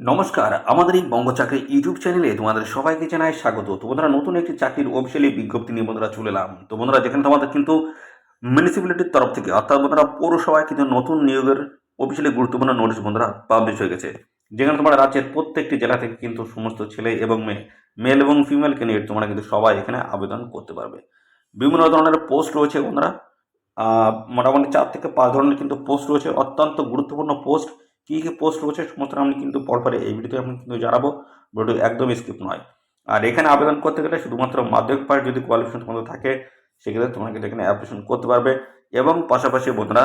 নমস্কার, আমাদের এই বঙ্গ চাকরি ইউটিউব চ্যানেলে তোমাদের সবাইকে জানাই স্বাগত। তো বন্ধুরা, নতুন একটি চাকরির অফিসিয়ালি বিজ্ঞপ্তি নিয়ে বন্ধুরা চলে এলাম। তো বন্ধুরা, যেখানে তোমাদের কিন্তু মিউনিসিপ্যালিটির তরফ থেকে অর্থাৎ বন্ধুরা পৌরসভায় কিন্তু নতুন নিয়োগের অফিসিয়ালি গুরুত্বপূর্ণ নোটিশ বন্ধুরা পাবলিশ হয়ে গেছে। যেখানে তোমরা রাজ্যের প্রত্যেকটি জেলা থেকে কিন্তু সমস্ত ছেলে এবং মেয়ে, মেল এবং ফিমেল ক্যান্ডিডেট তোমরা কিন্তু সবাই এখানে আবেদন করতে পারবে। বিভিন্ন ধরনের পোস্ট রয়েছে বন্ধুরা। মোটামুটি 4 থেকে 5 ধরনের কিন্তু পোস্ট রয়েছে, অত্যন্ত গুরুত্বপূর্ণ পোস্ট। কী কী পোস্ট রয়েছে সমস্ত আমি কিন্তু পরপরে এই ভিডিওতে আমি কিন্তু জানাবো। ভিডিও একদম স্কিপ নয়। আর এখানে আবেদন করতে গেলে শুধুমাত্র মাধ্যমিক পাস যদি কোয়ালিফিকেশন তোমাদের থাকে, সেক্ষেত্রে তোমরা কিন্তু এখানে অ্যাপ্লিকেশন করতে পারবে। এবং পাশাপাশি বন্ধুরা,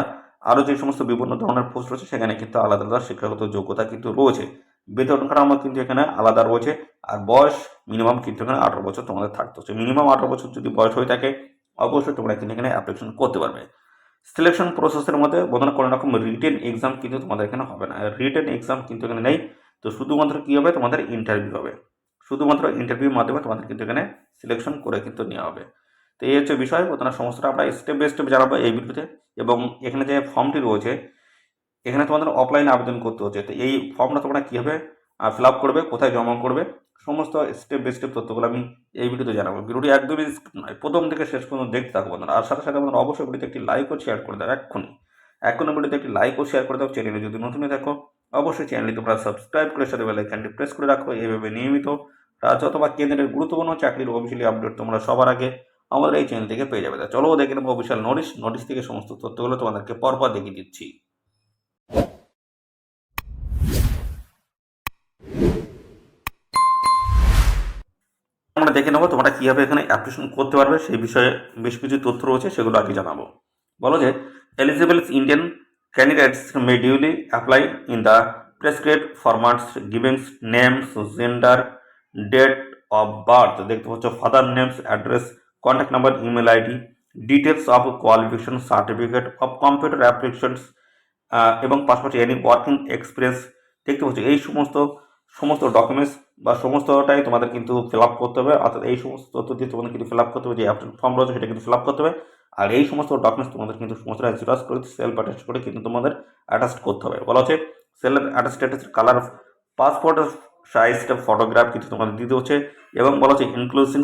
আরও যে সমস্ত বিভিন্ন ধরনের পোস্ট রয়েছে সেখানে কিন্তু আলাদা আলাদা শিক্ষাগত যোগ্যতা কিন্তু রয়েছে। বেতন কাঠামো কিন্তু এখানে আলাদা রয়েছে। আর বয়স মিনিমাম কিন্তু এখানে 18 বছর তোমাদের থাকতে হচ্ছে। মিনিমাম 18 বছর যদি বয়স হয়ে থাকে, অবশ্যই তোমরা কিন্তু এখানে অ্যাপ্লিকেশন করতে পারবে। সিলেকশন প্রসেসের মধ্যে বন্ধুরা কোনো রকম রিটেন এক্সাম কিন্তু তোমাদের এখানে হবে না। রিটেন এক্সাম কিন্তু এখানে নেই। তো শুধুমাত্র কী হবে, তোমাদের ইন্টারভিউ হবে। শুধুমাত্র ইন্টারভিউর মাধ্যমে তোমাদের কিন্তু এখানে সিলেকশন করে কিন্তু নেওয়া হবে। তো এই হচ্ছে বিষয়। বন্ধুরা, সমস্তটা আমরা স্টেপ বাই স্টেপ জানাবো এই ভিডিওতে। এবং এখানে যে ফর্মটি রয়েছে, এখানে তোমাদের অফলাইনে আবেদন করতে হচ্ছে। তো এই ফর্মটা তোমরা কীভাবে ফিল আপ করবে, কোথায় জমা করবে, সমস্ত স্টেপ বাই স্টেপ তথ্যগুলো আমি এই ভিডিওতে জানাবো। ভিডিওটি একদমই স্কিপ নয়, প্রথম থেকে শেষ পর্যন্ত দেখতে থাকবো বন্ধুরা। আর সাথে সাথে বন্ধুরা, অবশ্যই ভিডিওতে একটি লাইক ও শেয়ার করে দাও এখনই ভিডিওতে একটি লাইক ও শেয়ার করে দাও। চ্যানেলে যদি নতুন হয়ে থাকো, অবশ্যই চ্যানেলটি তোমরা সাবস্ক্রাইব করে সাথে বেল আইকনটি প্রেস করে রাখো। এইভাবে নিয়মিত রাজ্য অথবা কেন্দ্রের গুরুত্বপূর্ণ চাকরির অফিসিয়ালি আপডেট তোমরা সবার আগে আমাদের এই চ্যানেল থেকে পেয়ে যাবে। চলো দেখে নেবো অফিসিয়াল নোটিশ থেকে সমস্ত তথ্যগুলো তোমাদেরকে পরপর দেখিয়ে দিচ্ছি। আমরা দেখে নেবো তোমরা কীভাবে এখানে অ্যাপ্লিকেশন করতে পারবে, সেই বিষয়ে বেশ কিছু তথ্য রয়েছে, সেগুলো আগে জানাবো। বলো যে eligible Indian candidates may duly apply in the prescribed formats giving names, gender, date of birth, দেখতে পাচ্ছ father names, address, contact number, email ID, details of qualification certificate of computer applications এবং পাশাপাশি এনি ওয়ার্কিং এক্সপিরিয়েন্স। দেখতে পাচ্ছ এই সমস্ত সমস্ত documents বা সমস্তটাই তোমাদের কিন্তু ফিল আপ করতে হবে। অর্থাৎ এই সমস্ত তথ্য দিয়ে তোমাদের কিন্তু ফিল আপ করতে হবে। যে অ্যাপ্লিকেশন ফর্ম রয়েছে সেটা কিন্তু ফিল আপ করতে হবে। আর এই সমস্ত ডকুমেন্টস তোমাদের কিন্তু সমস্ত জেরক্স করে সেলফ অ্যাটাচ করে কিন্তু তোমাদের অ্যাটাচ করতে হবে। বলা হচ্ছে self attach colour passport size photograph কিন্তু তোমাদের দিতে হচ্ছে। এবং বলা হচ্ছে including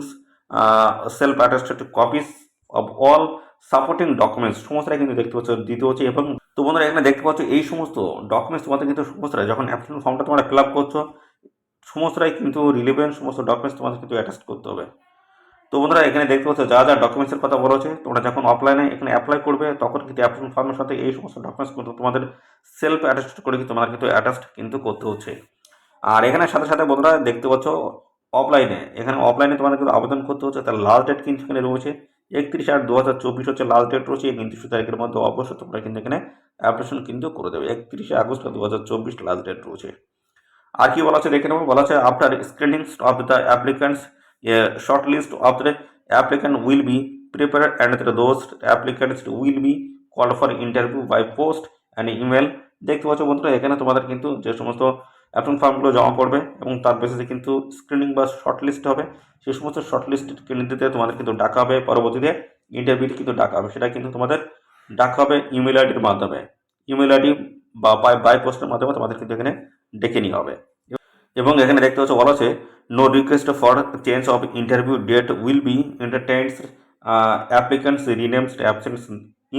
self attested copies of all supporting documents, সমস্তটাই কিন্তু দেখতে পাচ্ছ দিতে হচ্ছে। এবং তো বন্ধুরা, এখানে দেখতে পাচ্ছ এই সমস্ত ডকুমেন্টস তোমাদের কিন্তু সমস্তটাই যখন অ্যাপ্লিকেশন ফর্মটা তোমরা ফিল আপ করছো, সমস্তটাই কিন্তু রিলেভেন্ট সমস্ত ডকুমেন্টস তোমাদের কিন্তু অ্যাটাচ করতে হবে। তো বন্ধুরা, এখানে দেখতে পাচ্ছ যা যা ডকুমেন্টসের কথা বলা হচ্ছে, তোমরা যখন অফলাইনে এখানে অ্যাপ্লাই করবে তখন কিন্তু অ্যাপ্লিকেশন ফর্মের সাথে এই সমস্ত ডকুমেন্টস কিন্তু তোমাদের সেলফ অ্যাটাস্ট করে কিন্তু তোমাদের কিন্তু অ্যাটাস্ট কিন্তু করতে হচ্ছে। আর এখানে সাথে সাথে বন্ধুরা দেখতে পাচ্ছ অফলাইনে তোমাদের কিন্তু আবেদন করতে হচ্ছে। তার লাস্ট ডেট কিন্তু এখানে রয়েছে 31/8/2024 হচ্ছে লাস্ট ডেট রয়েছে। এই নির্দিষ্ট তারিখের মধ্যে অবশ্যই তোমরা কিন্তু এখানে অ্যাপ্লিকেশন কিন্তু করে দেবে। 31 আগস্ট 2024 লাস্ট ডেট রয়েছে। আর কি বলা আছে দেখে নেবো। বলা আছে after screening of the applicants a short list of the applicant will be prepare and those applicants will be call for interview by post and email. দেখতে পাচ্ছ বন্ধুরা, এখানে তোমাদের কিন্তু যে সমস্ত অ্যাপ্লিকেশন ফর্মগুলো জমা করবে এবং তার বেসিসে কিন্তু স্ক্রিনিং বা শর্ট লিস্ট হবে। সেই সমস্ত শর্ট লিস্ট ক্যান্ডিডেটদের তোমাদের কিন্তু ডাকা হবে। পরবর্তীতে ইন্টারভিউতে কিন্তু ডাকা হবে। সেটা কিন্তু তোমাদের ডাকা হবে ইমেল আইডির মাধ্যমে। ইমেল আইডি বা বাই পোস্টের মাধ্যমে তোমাদের কিন্তু এখানে ডেকে নেওয়া হবে। এবং এখানে দেখতে পাচ্ছ বলা আছে no request for change of interview date will be entertains applicants renames absence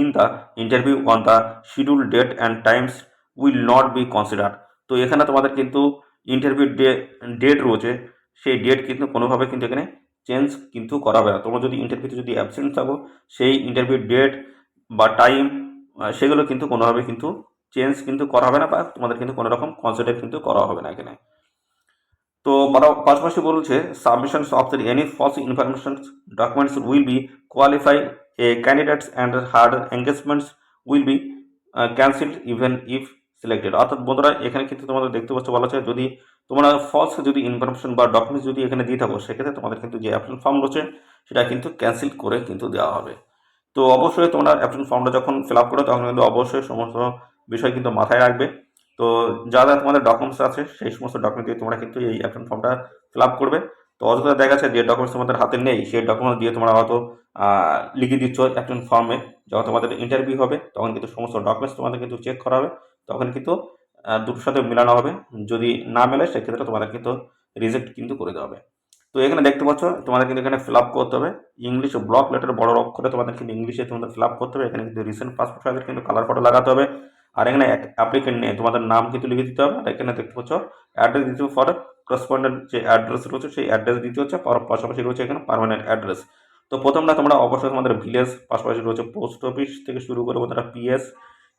in the interview on the schedule date and times will not be consider. তো এখানে তোমাদের কিন্তু ইন্টারভিউ ডেট রয়েছে, সেই ডেট কিন্তু কোনোভাবে কিন্তু এখানে চেঞ্জ কিন্তু করা হবে না। তোমরা যদি ইন্টারভিউতে যদি অ্যাবসেন্ট থাকো, সেই ইন্টারভিউ ডেট বা টাইম সেগুলো কিন্তু কোনোভাবে কিন্তু চেঞ্জ কিন্তু করা হবে না, বা তোমাদের কিন্তু কোনো রকম কনসিডার কিন্তু করা হবে না এখানে। তো পাশাপাশি বলছে submissions of any false information documents will be qualify a candidates and hard engagements will be cancelled even if selected. অর্থাৎ বন্ধুরা, এখানে কিন্তু তোমাদের দেখতে পাচ্ছ বলা আছে যদি তোমরা ফলস যদি ইনফরমেশন বা ডকুমেন্টস যদি এখানে দিয়ে থাকো, সেক্ষেত্রে তোমাদের কিন্তু যে অ্যাপ্লিকেশন ফর্ম রয়েছে সেটা কিন্তু ক্যান্সেল করে কিন্তু দেওয়া হবে। তো অবশ্যই তোমরা অ্যাপ্লিকেশন ফর্মটা যখন ফিল আপ করো তখন কিন্তু অবশ্যই সমস্ত বিষয় কিন্তু মাথায় রাখবে। তো যা যা তোমাদের ডকুমেন্টস আছে সেই সমস্ত ডকুমেন্ট দিয়ে তোমরা কিন্তু এই অ্যাপ্লিকেশন ফর্মটা ফিল আপ করবে। তো অযথা দেখা যাচ্ছে যে ডকুমেন্টস তোমাদের হাতে নেই, সেই ডকুমেন্টস দিয়ে তোমরা হয়তো লিখে দিচ্ছ অ্যাপ্লিকেশন ফর্মে। যখন তোমাদের ইন্টারভিউ হবে তখন কিন্তু সমস্ত ডকুমেন্টস তোমাদের কিন্তু চেক করা হবে। তখন কিন্তু দুটোর সাথে মেলানো হবে। যদি না মেলে সেক্ষেত্রে তোমাদের কিন্তু রিজেক্ট কিন্তু করে দেওয়া হবে। তো এখানে দেখতে পাচ্ছ তোমাদের কিন্তু এখানে ফিল আপ করতে হবে ইংলিশ ব্লক লেটার বড় অক্ষরে তোমাদের কিন্তু ইংলিশে তোমাদের ফিল আপ করতে হবে। এখানে কিন্তু রিসেন্ট পাসপোর্ট সাইজের কিন্তু কালার ফটো লাগাতে হবে। আর এখানে অ্যাপ্লিকেন্ট নিয়ে তোমাদের নাম কিন্তু লিখে দিতে হবে। আর এখানে দেখতে পাচ্ছ অ্যাড্রেস দিতে হবে ফর করসপন্ডেন্ট যে অ্যাড্রেস রয়েছে সেই অ্যাড্রেস দিতে হচ্ছে, পাশাপাশি রয়েছে এখানে পার্মানেন্ট অ্যাড্রেস। তো প্রথমটা তোমরা অবশ্যই তোমাদের ভিলেজ, পাশাপাশি রয়েছে পোস্ট অফিস থেকে শুরু করে তোমাদের পিএস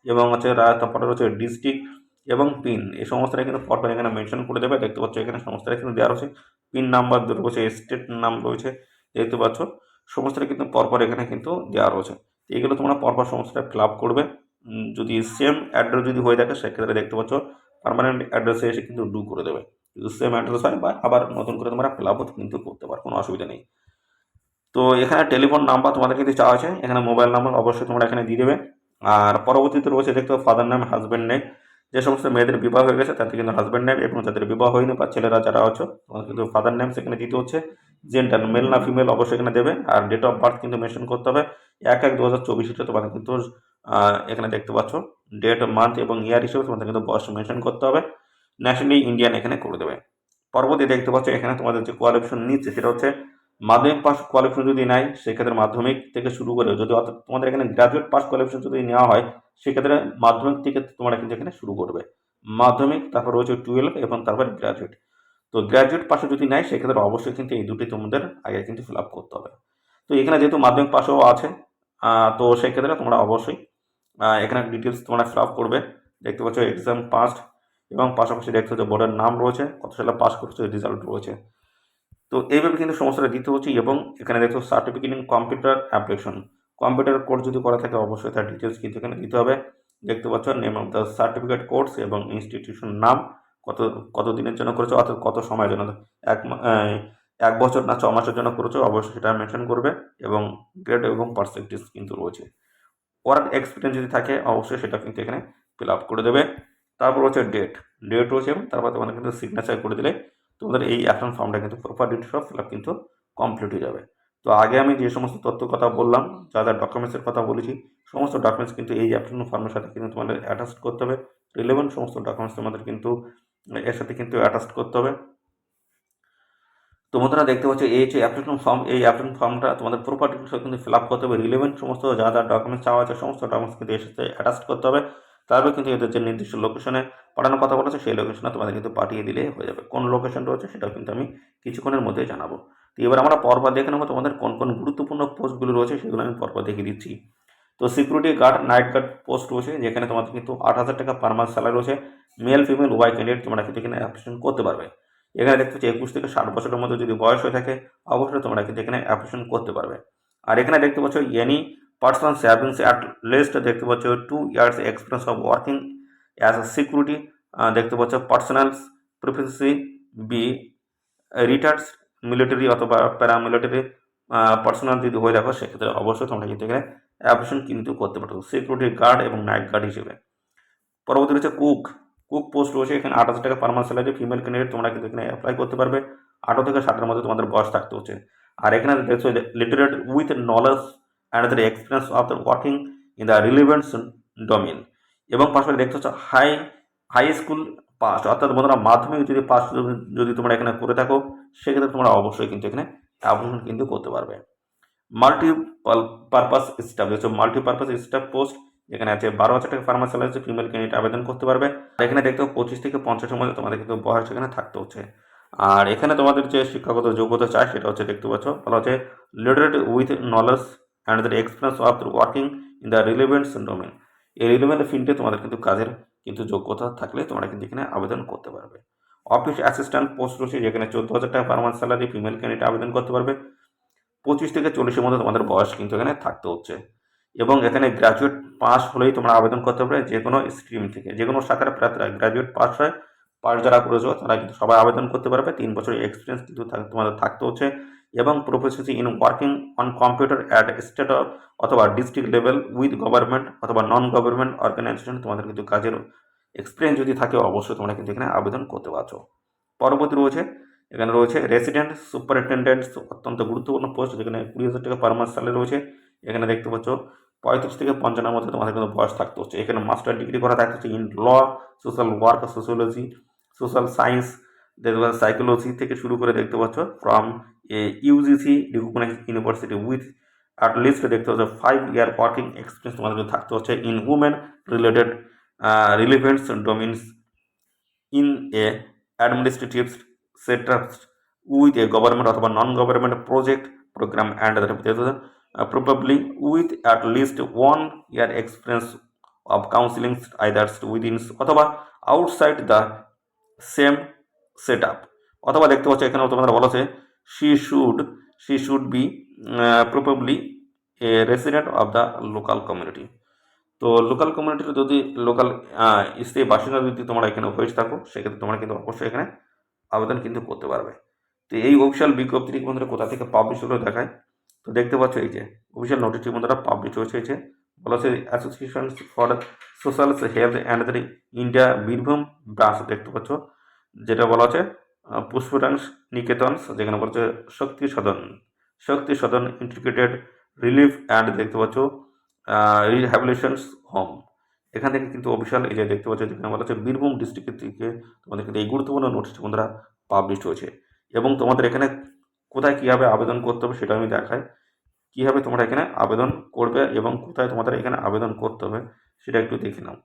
এবং হচ্ছে তারপরে রয়েছে ডিস্ট্রিক্ট এবং পিন, এই সমস্তটা কিন্তু পরপর এখানে মেনশন করে দেবে। দেখতে পাচ্ছ এখানে সমস্তটা কিন্তু দেওয়া রয়েছে, পিন নাম্বার রয়েছে, স্টেট নাম রয়েছে, দেখতে পাচ্ছ সমস্তটা কিন্তু পরপর এখানে কিন্তু দেওয়া রয়েছে। এইগুলো তোমরা পরপর সমস্তটা ফিল আপ করবে। যদি সেম অ্যাড্রেস যদি হয়ে থাকে সেক্ষেত্রে দেখতে পাচ্ছ পার্মানেন্ট অ্যাড্রেসে এসে কিন্তু ডু করে দেবে। যদি সেম অ্যাড্রেস হয় বা আবার নতুন করে তোমরা ফিল আপ কিন্তু করতে পারো, কোনো অসুবিধা নেই। তো এখানে টেলিফোন নাম্বার তোমাদের কিন্তু চাওয়া আছে, এখানে মোবাইল নাম্বার অবশ্যই তোমরা এখানে দিয়ে দেবে। আর পরবর্তীতে রয়েছে দেখতে ফাদার নেম, হাজব্যান্ড নেম, যে সমস্ত মেয়েদের বিবাহ হয়ে গেছে তাদের কিন্তু হাজব্যান্ড নেম, এবং যাদের বিবাহ হয়নি বা ছেলেরা যারা আছো তোমাদের কিন্তু ফাদার নেম সেখানে দিতে হচ্ছে। জেন্ডার মেল না ফিমেল অবশ্যই এখানে দেবে। আর ডেট অফ বার্থ কিন্তু মেনশন করতে হবে 1/1/2024 এটা তোমাদের কিন্তু এখানে দেখতে পাচ্ছ ডেট, মান্থ এবং ইয়ার হিসেবে তোমাদের কিন্তু বয়স মেনশন করতে হবে। ন্যাশনালি ইন্ডিয়ান এখানে করে দেবে। পরবর্তী দেখতে পাচ্ছ এখানে তোমাদের যে কোয়ালিফিকেশন নিচ্ছে সেটা হচ্ছে মাধ্যমিক পাস কোয়ালিফিকেশন যদি নেয় সেক্ষেত্রে মাধ্যমিক থেকে শুরু করে, যদি অর্থাৎ তোমাদের এখানে গ্রাজুয়েট পাস কোয়ালিফিকেশন যদি নেওয়া হয় সেক্ষেত্রে মাধ্যমিক থেকে তোমরা কিন্তু এখানে শুরু করবে। মাধ্যমিক, তারপর রয়েছে 12 এবং তারপর গ্রাজুয়েট। তো গ্রাজুয়েট পাশে যদি নেয় সেক্ষেত্রে অবশ্যই কিন্তু এই দুটি তোমাদের আগে কিন্তু ফিল আপ করতে হবে। তো এখানে যেহেতু মাধ্যমিক পাশেও আছে তো সেক্ষেত্রে তোমরা অবশ্যই এখানে ডিটেলস তোমরা ফিল আপ করবে। দেখতে পাচ্ছ এক্সাম পাস্ট এবং পাশাপাশি দেখতে হচ্ছে বোর্ডের নাম রয়েছে, কত সালে পাস করছে, রেজাল্ট রয়েছে। তো এইভাবে কিন্তু সমস্যাটা দিতে হচ্ছে। এবং এখানে দেখো certificate in computer application, computer course যদি করা থাকে অবশ্যই তার ডিটেলস কিন্তু এখানে দিতে হবে। দেখতে পাচ্ছ name of the certificate course এবং ইনস্টিটিউশন নাম, কত কত দিনের জন্য করেছো অর্থাৎ কত সময়ের জন্য, এক বছর না 6 মাসের জন্য করেছো অবশ্যই সেটা মেনশন করবে। এবং গ্রেড এবং পার্সেন্টেজ কিন্তু রয়েছে। ওয়ার্ক এক্সপিরিয়েন্স যদি থাকে অবশ্যই সেটা কিন্তু এখানে ফিল আপ করে দেবে। তারপর হচ্ছে ডেট রয়েছে এবং তারপর তোমাদের কিন্তু সিগনেচার করে দিলে তোমাদের এই অ্যাপ্লিকেশন ফর্মটা কিন্তু প্রপার ডিটেলস সব ফিল আপ কিন্তু কমপ্লিট হয়ে যাবে। তো আগে আমি যে সমস্ত তথ্যের কথা বললাম, যা যা ডকুমেন্টসের কথা বলেছি, সমস্ত ডকুমেন্টস কিন্তু এই অ্যাপ্লিকেশন ফর্মের সাথে কিন্তু তোমাদের অ্যাটাচ করতে হবে। রিলেভেন্ট সমস্ত ডকুমেন্টস তোমাদের কিন্তু এর সাথে কিন্তু অ্যাটাচ করতে হবে। তো বন্ধুরা দেখতে পাচ্ছ এই যে অ্যাপ্লিকেশন ফর্ম, এই অ্যাপ্লিকেশন ফর্মটা তোমাদের প্রপার ডিটেলস কিন্তু ফিল আপ করতে হবে। রিলেভেন্ট সমস্ত যা যা ডকুমেন্টস চাওয়া আছে সমস্ত ডকুমেন্টস কিন্তু এর সাথে অ্যাটাচ করতে হবে। তারপরে কিন্তু এদের যে নির্দিষ্ট লোকেশনে পাঠানোর কথা বলেছে সেই লোকেশনে তোমাদের কিন্তু পাঠিয়ে দিলে হয়ে যাবে। কোন লোকেশন রয়েছে সেটাও কিন্তু আমি কিছুক্ষণের মধ্যে জানাবো। তো এবার আমরা পরপর দেখে নেবো তোমাদের কোন কোন গুরুত্বপূর্ণ পোস্টগুলো রয়েছে সেগুলো আমি পরপর দেখিয়ে দিচ্ছি। তো security guard, night guard post রয়েছে, যেখানে তোমাদের কিন্তু 8,000 টাকা পার মান্থ স্যালারি রয়েছে। মেল ফিমেল উভয় ক্যান্ডিডেট তোমরা কিন্তু এখানে অ্যাপ্লিকেশন করতে পারবে। এখানে দেখতে পাচ্ছি 21 থেকে 60 বছরের মধ্যে যদি বয়স হয়ে থাকে অবশ্যই তোমরা কিন্তু এখানে অ্যাপ্লিকেশন করতে পারবে। আর এখানে দেখতে পাচ্ছ any person having at least দেখতে পাচ্ছ 2 years experience of working as a security, দেখতে পাচ্ছ পার্সোনাল প্রিফারেন্সি বি রিটায়ার্স মিলিটারি অথবা প্যারামিলিটারি পার্সোনাল যদি হয়ে দেখো সেক্ষেত্রে অবশ্যই তোমরা কিন্তু এখানে অ্যাপ্লিকেশন কিন্তু করতে পারো সিকিউরিটি গার্ড এবং নাইট গার্ড হিসেবে। পরবর্তী রয়েছে কুক পোস্ট রয়েছে, এখানে 8,000 টাকা per month salary, female candidate তোমরা কিন্তু এখানে অ্যাপ্লাই করতে পারবে। 18 থেকে 60-এর মধ্যে তোমাদের বয়স থাকতে হচ্ছে। আর এখানে দেখছো literate with knowledge and the experience of the working in the relevant domain, এবং পাশাপাশি দেখতে হচ্ছে হাই স্কুল পাস, অর্থাৎ বন্ধুরা মাধ্যমিক যদি পাস যদি তোমরা এখানে করে থাকো সেক্ষেত্রে তোমরা অবশ্যই কিন্তু এখানে অ্যাপ্লিকেশন কিন্তু করতে পারবে। Multipurpose staff, multipurpose staff post, এখানে আছে 12,000 টাকা ফার্মার স্যালারি, ফিমেল ক্যান্ডিডেট আবেদন করতে পারবে। আর এখানে দেখতে 25 থেকে 50-এর মধ্যে তোমাদের কিন্তু বয়স এখানে থাকতে হচ্ছে। আর এখানে তোমাদের যে শিক্ষাগত যোগ্যতা চাই সেটা হচ্ছে দেখতে পাচ্ছ বলা হচ্ছে literate with knowledge and the experience of working in the relevant domain, এই রিলেভেন্ট ফিল্ডে তোমাদের কিন্তু কাজের কিন্তু যোগ্যতা থাকলে তোমরা কিন্তু এখানে আবেদন করতে পারবে। অফিস অ্যাসিস্ট্যান্ট পোস্ট রয়েছে, যেখানে 14,000 টাকা per month salary, female candidate আবেদন করতে পারবে। 25 থেকে 40-এর মধ্যে তোমাদের বয়স কিন্তু এখানে থাকতে হচ্ছে। এবং এখানে গ্র্যাজুয়েট পাস হলেই তোমরা আবেদন করতে পারবে, যে কোনো স্ট্রিম থেকে, যে কোনো শাখার প্রার্থীরা গ্র্যাজুয়েট পাস হয়, পাস যারা করেছো তারা কিন্তু সবাই আবেদন করতে পারবে। 3 বছরের এক্সপিরিয়েন্স কিন্তু তোমাদের থাকতে হচ্ছে। এবং proficiency in working on computer at state অথবা ডিস্ট্রিক্ট লেভেল উইথ গভর্নমেন্ট অথবা নন গভর্নমেন্ট অর্গানাইজেশন, তোমাদের কিন্তু কাজের এক্সপিরিয়েন্স যদি থাকে অবশ্যই তোমরা কিন্তু এখানে আবেদন করতে পারছো। পরবর্তী রয়েছে এখানে রয়েছে রেসিডেন্ট সুপারিনটেন্ডেন্ট, অত্যন্ত গুরুত্বপূর্ণ পোস্ট, যেখানে 20,000 টাকা পার মান্থ স্যালারি রয়েছে। এখানে দেখতে পাচ্ছ 35 থেকে 55 মধ্যে তোমাদের কিন্তু বয়স থাকতে হচ্ছে। এখানে মাস্টার ডিগ্রি করা থাকতে হচ্ছে in law, social work, sociology, social science, দেখবে সাইকোলজি থেকে শুরু করে দেখতে পাচ্ছ from a UGC recognise university with at least দেখতে পাচ্ছ 5 ইয়ার ওয়ার্কিং এক্সপিরিয়েন্স তোমাদের কিন্তু থাকতে হচ্ছে in women related relevants domains in a administrative setup with a government অথবা non government project programme and probably with at least 1 year experience of counseling either within অথবা outside the same setup অথবা দেখতে পাচ্ছ এখানেও তোমাদের বলা আছে she should be probably a resident of the local community। তো লোকাল কমিউনিটির যদি লোকাল স্থায়ী বাসিন্দা যদি তোমরা এখানে হয়ে থাকো সেক্ষেত্রে তোমরা কিন্তু অবশ্যই এখানে আবেদন কিন্তু করতে পারবে। তো এই অফিসিয়াল বিজ্ঞপ্তিটি বন্ধুরা কোথা থেকে পাবলিশ হলো দেখায়। তো দেখতে পাচ্ছ এই যে অফিসিয়াল নোটিশটি বন্ধুরা পাবলিশ হয়েছে, এই যে বলা হচ্ছে association for social health and the India Birbhum branch দেখতে পাচ্ছ, যেটা বলা হচ্ছে পুষ্পরাংশ নিকেতন, যেখানে বলছে শক্তি সদন ইন্টিগ্রেটেড রিলিফ অ্যান্ড দেখতে পাচ্ছ রিহ্যাবিলিটেশনস হোম। এখান থেকে কিন্তু অফিসিয়াল এই যে দেখতে পাচ্ছ যেখানে বলা হচ্ছে বীরভূম ডিস্ট্রিক্টের থেকে তোমাদের কিন্তু এই গুরুত্বপূর্ণ নোটিশটি বন্ধুরা পাবলিশ হয়েছে। এবং তোমাদের এখানে কোথায় কীভাবে আবেদন করতে হবে সেটা আমি দেখাই, কীভাবে তোমরা এখানে আবেদন করবে এবং কোথায় তোমাদের এখানে আবেদন করতে হবে সেটা একটু দেখে নাও।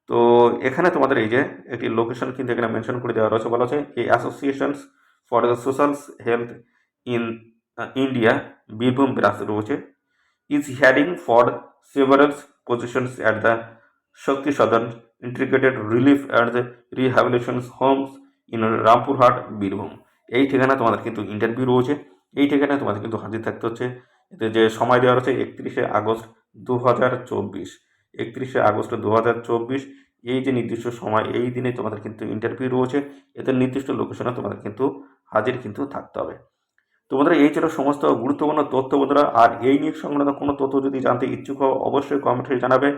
তো এখানে তোমাদের এই যে একটি লোকেশন কিন্তু এখানে মেনশন করে দেওয়া রয়েছে, বলা হচ্ছে এই associations for the social health in India Birbhum branch রয়েছে is heading for several positions at the Shakti Sadan Integrated Relief and Rehabilitation Homes in Rampurhat Birbhum. এই ঠিকানা তোমাদের কিন্তু ইন্টারভিউ রয়েছে, এই ঠিকানায় তোমাদের কিন্তু হাজির থাকতে হচ্ছে। এতে যে সময় দেওয়া রয়েছে 31শে আগস্ট 2024, 31শে আগস্ট 2024 এই যে নির্দিষ্ট সময়, এই দিনে তোমাদের কিন্তু ইন্টারভিউ রয়েছে। এতে নির্দিষ্ট লোকেশনে তোমাদের কিন্তু হাজির কিন্তু থাকতে হবে। তো বন্ধুরা এই ছিল সমস্ত গুরুত্বপূর্ণ তথ্য বন্ধুরা। আর এই নিয়ে সংক্রান্ত কোনো তথ্য যদি জানতে ইচ্ছুক হও অবশ্যই কমেন্টে জানাবে।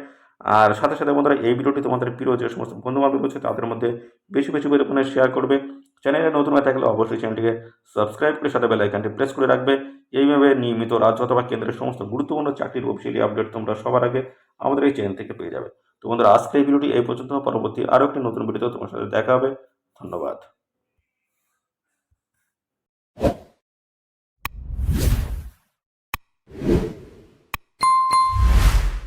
আর সাথে সাথে বন্ধুরা এই ভিডিওটি তোমাদের প্রিয় যে সমস্ত বন্ধুবান্ধব রয়েছে তাদের মধ্যে বেশি বেশি পরিমাণে শেয়ার করবে। চ্যানেলে নতুন হয়ে থাকলে অবশ্যই চ্যানেলটিকে সাবস্ক্রাইব করে সাথে বেল আইকনটি প্রেস করে রাখবে। এইভাবে নিয়মিত রাজ্য অথবা কেন্দ্রের সমস্ত গুরুত্বপূর্ণ চাকরির অফিসিয়ালি আপডেট তোমরা সবার আগে আমাদের এই চ্যানেল থেকে পেয়ে যাবে। তো বন্ধুরা আজকে এই ভিডিওটি এই পর্যন্ত, পরবর্তী আরও একটি নতুন ভিডিওতে তোমার সাথে দেখা হবে। ধন্যবাদ।